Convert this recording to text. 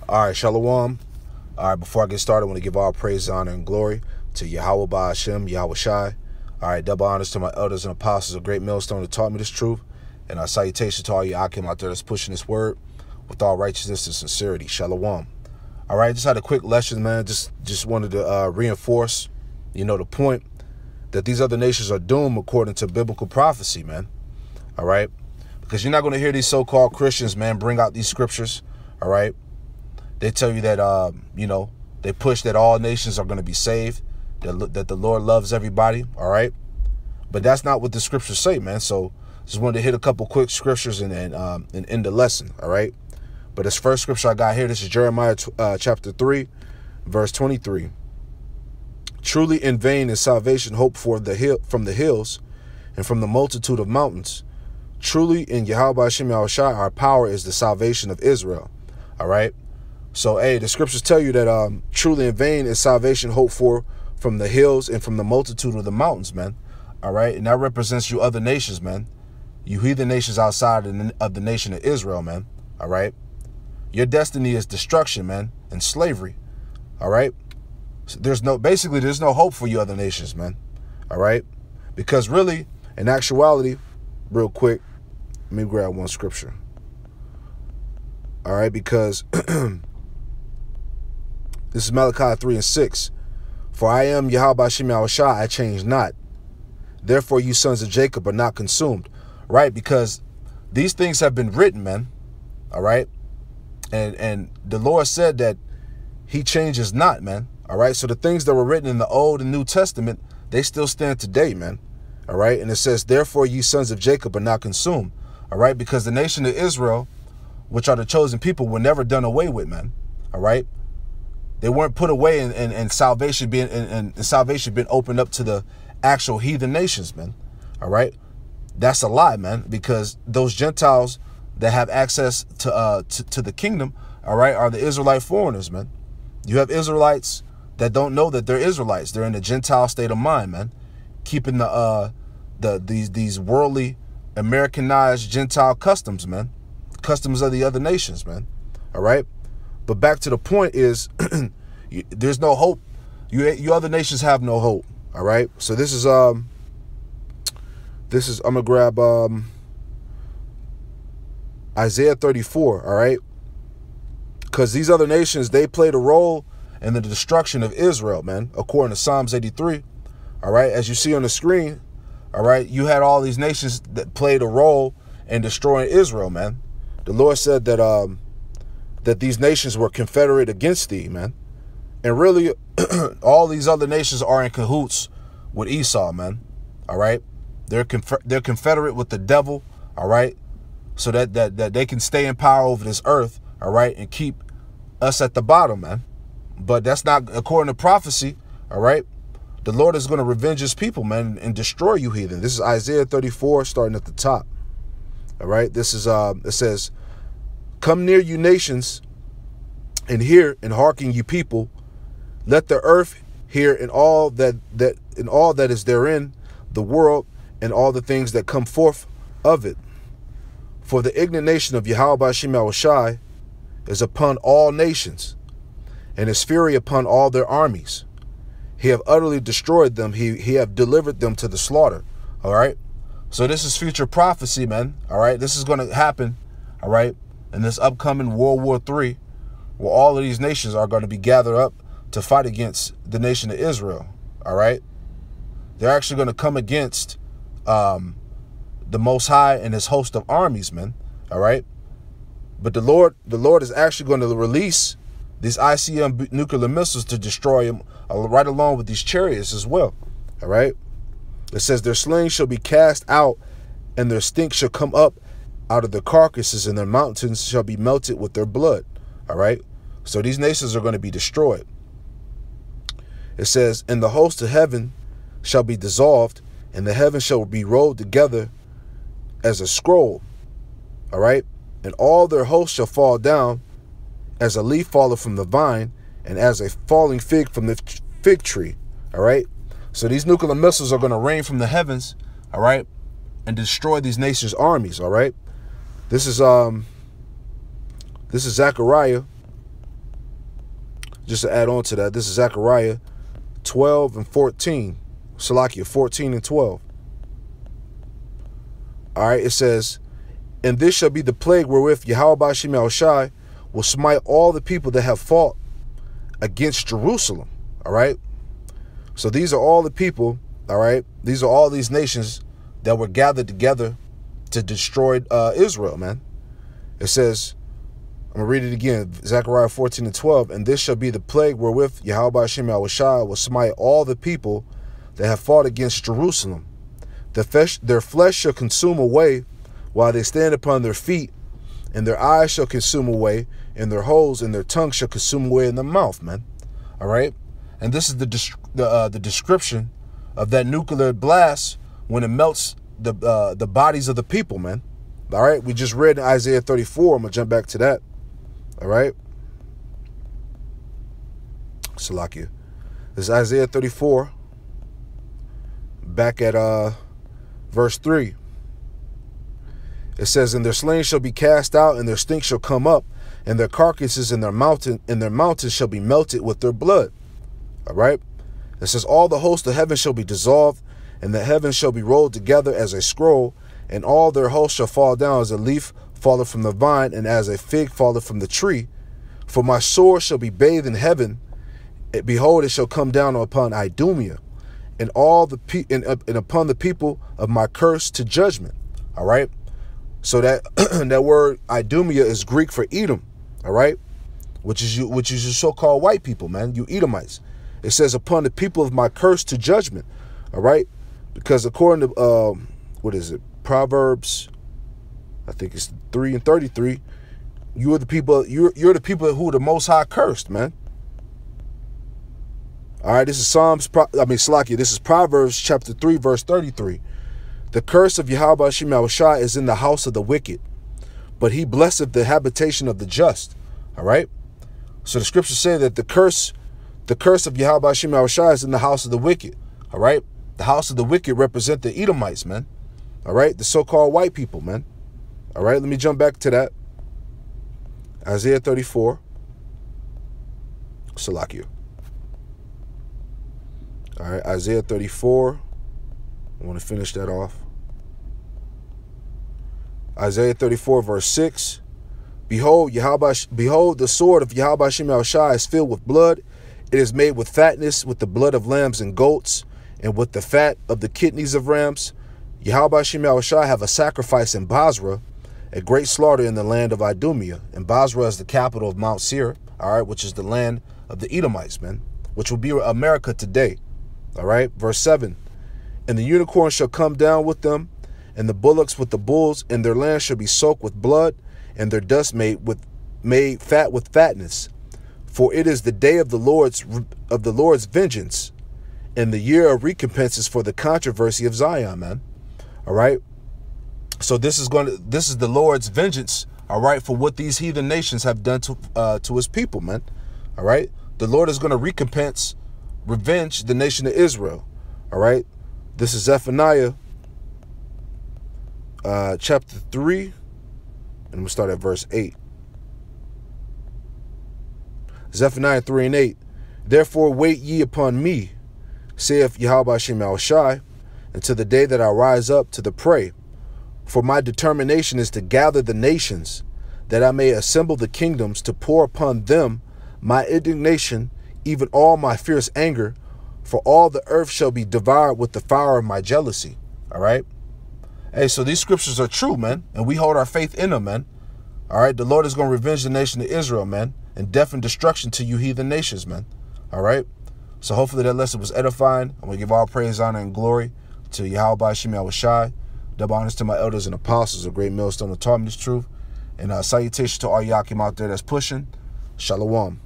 All right, Shalom. All right, before I get started, I want to give all praise, honor, and glory to Yahweh Ba Hashem, Yahweh Shai. All right, double honors to my elders and apostles of Great Millstone who taught me this truth. And our salutation to all you Akim out there that's pushing this word with all righteousness and sincerity. Shalom. All right, just had a quick lesson, man. Just wanted to reinforce, the point that these other nations are doomed according to biblical prophecy, man. All right, because you're not going to hear these so-called Christians, man, bring out these scriptures. All right. They tell you that, they push that all nations are going to be saved, that the Lord loves everybody, all right? But that's not what the scriptures say, man. So just wanted to hit a couple quick scriptures and end the lesson, all right? But this first scripture I got here, this is Jeremiah chapter 3, verse 23. Truly in vain is salvation hoped for from the hills and from the multitude of mountains. Truly in Yahweh Hashem Yahweh Shai, our power is the salvation of Israel, all right? So, hey, the scriptures tell you that truly in vain is salvation hoped for from the hills and from the multitude of the mountains, man. All right. And that represents you other nations, man. You heathen nations outside of the nation of Israel, man. All right. Your destiny is destruction, man, and slavery. All right. So there's no hope for you other nations, man. All right. Because really, in actuality, real quick, let me grab one scripture. All right. Because this is Malachi 3 and 6. For I am Yahweh Hashem Yahweh Shai, I change not. Therefore you sons of Jacob are not consumed. Right? Because these things have been written, man. All right? And the Lord said that he changes not, man. All right? So the things that were written in the Old and New Testament, they still stand today, man. All right? And it says, therefore you sons of Jacob are not consumed. All right? Because the nation of Israel, which are the chosen people, were never done away with, man. All right? They weren't put away and salvation being opened up to the actual heathen nations, man. All right. That's a lie, man, because those Gentiles that have access to the kingdom, all right, are the Israelite foreigners, man. You have Israelites that don't know that they're Israelites. They're in a Gentile state of mind, man, keeping these worldly Americanized Gentile customs, man, customs of the other nations, man. All right. But back to the point is, there's no hope. You other nations have no hope. All right. So this is I'm gonna grab Isaiah 34. All right. Because these other nations, they played a role in the destruction of Israel, man, according to Psalms 83. All right. As you see on the screen. All right. You had all these nations that played a role in destroying Israel, man. The Lord said that that these nations were confederate against thee, man. And really, all these other nations are in cahoots with Esau, man. All right? They're confederate with the devil, all right? So that they can stay in power over this earth, all right, and keep us at the bottom, man. But that's not according to prophecy, all right? The Lord is going to revenge his people, man, and destroy you heathen. This is Isaiah 34, starting at the top. All right? This is, it says, come near, you nations, and hear, and hearken, you people. Let the earth hear, and all that is therein, the world, and all the things that come forth of it. For the indignation of Yahweh Hashem Yahweh Shai is upon all nations, and his fury upon all their armies. He have utterly destroyed them. He have delivered them to the slaughter. All right. So this is future prophecy, man. All right. This is going to happen. All right. In this upcoming World War III, where all of these nations are going to be gathered up to fight against the nation of Israel. All right. They're actually going to come against the Most High and his host of armies, man. All right. But the Lord is actually going to release these ICM nuclear missiles to destroy them right along with these chariots as well. All right. It says their slain shall be cast out, and their stink shall come up out of their carcasses, and their mountains shall be melted with their blood. All right. So these nations are going to be destroyed. It says, and the host of heaven shall be dissolved, and the heavens shall be rolled together as a scroll. All right. And all their hosts shall fall down as a leaf falleth from the vine, and as a falling fig from the fig tree. All right. So these nuclear missiles are going to rain from the heavens. All right. And destroy these nations' armies. All right. This is Zechariah just to add on to that, this is Zechariah 12 and 14. Salakia 14 and 12. All right, it says, and this shall be the plague wherewith Yahweh Ba'ashem Yahushai will smite all the people that have fought against Jerusalem. All right. So these are all the people. All right. These are all these nations that were gathered together to destroy Israel, man. It says, I'm going to read it again. Zechariah 14 and 12. And this shall be the plague wherewith Yahweh Ba'ashem Yahushai will smite all the people that have fought against Jerusalem. Their flesh shall consume away while they stand upon their feet, and their eyes shall consume away, and their holes and their tongue shall consume away in the mouth, man. All right? And this is the description of that nuclear blast when it melts the bodies of the people, man. All right? We just read in Isaiah 34. I'm going to jump back to that. All right? Salakia. This is Isaiah 34. Back at verse 3. It says, and their slain shall be cast out, and their stink shall come up, and their carcasses in their mountains shall be melted with their blood. All right. It says, all the host of heaven shall be dissolved, and the heavens shall be rolled together as a scroll, and all their hosts shall fall down as a leaf falleth from the vine, and as a fig falleth from the tree. For my sword shall be bathed in heaven, behold, it shall come down upon Idumea, and all the and upon the people of my curse to judgment. All right. So that that word Idumea is Greek for Edom. All right, which is your so-called white people, man. You Edomites. It says upon the people of my curse to judgment. All right, because according to what is it, Proverbs, I think it's 3 and 33. You are the people. You're the people who are the Most High cursed, man. All right, this is Salakia. This is Proverbs chapter 3, verse 33. The curse of Yahweh Ba'ashem Yahushai is in the house of the wicked, but he blesseth the habitation of the just. All right. So the scriptures say that the curse of Yahweh Ba'ashem Yahushai is in the house of the wicked. All right. The house of the wicked represent the Edomites, man. All right. The so-called white people, man. All right. Let me jump back to that. Isaiah 34. Salakia. All right. Isaiah 34. I want to finish that off. Isaiah 34, verse 6. Behold, the sword of Yahweh Ba'ashem Yahushai is filled with blood. It is made with fatness, with the blood of lambs and goats, and with the fat of the kidneys of rams. Yahweh Ba'ashem Yahushai have a sacrifice in Basra, a great slaughter in the land of Idumea. And Basra is the capital of Mount Seir, all right, which is the land of the Edomites, man, which will be America today. All right, verse 7. And the unicorn shall come down with them, and the bullocks with the bulls, and their land shall be soaked with blood, and their dust made fat with fatness. For it is the day of the Lord's vengeance, and the year of recompenses for the controversy of Zion, man. All right. So this is the Lord's vengeance, all right, for what these heathen nations have done to his people, man. All right. The Lord is going to revenge the nation of Israel. All right. This is Zephaniah chapter 3, and we'll start at verse 8. Zephaniah 3 and 8. Therefore wait ye upon me, saith Yahweh Ba'ashem Yahushai, until the day that I rise up to the prey. For my determination is to gather the nations, that I may assemble the kingdoms, to pour upon them my indignation, even all my fierce anger, for all the earth shall be devoured with the fire of my jealousy. All right. Hey, so these scriptures are true, man, and we hold our faith in them, man. All right. The Lord is going to revenge the nation of Israel, man, and death and destruction to you heathen nations, man. All right. So hopefully that lesson was edifying. I'm going to give all praise, honor, and glory to Yahweh Ba'ashem Yahushai. Double honors to my elders and apostles, a great millstone that taught me this truth. And salutations to all Yakim out there that's pushing. Shalom.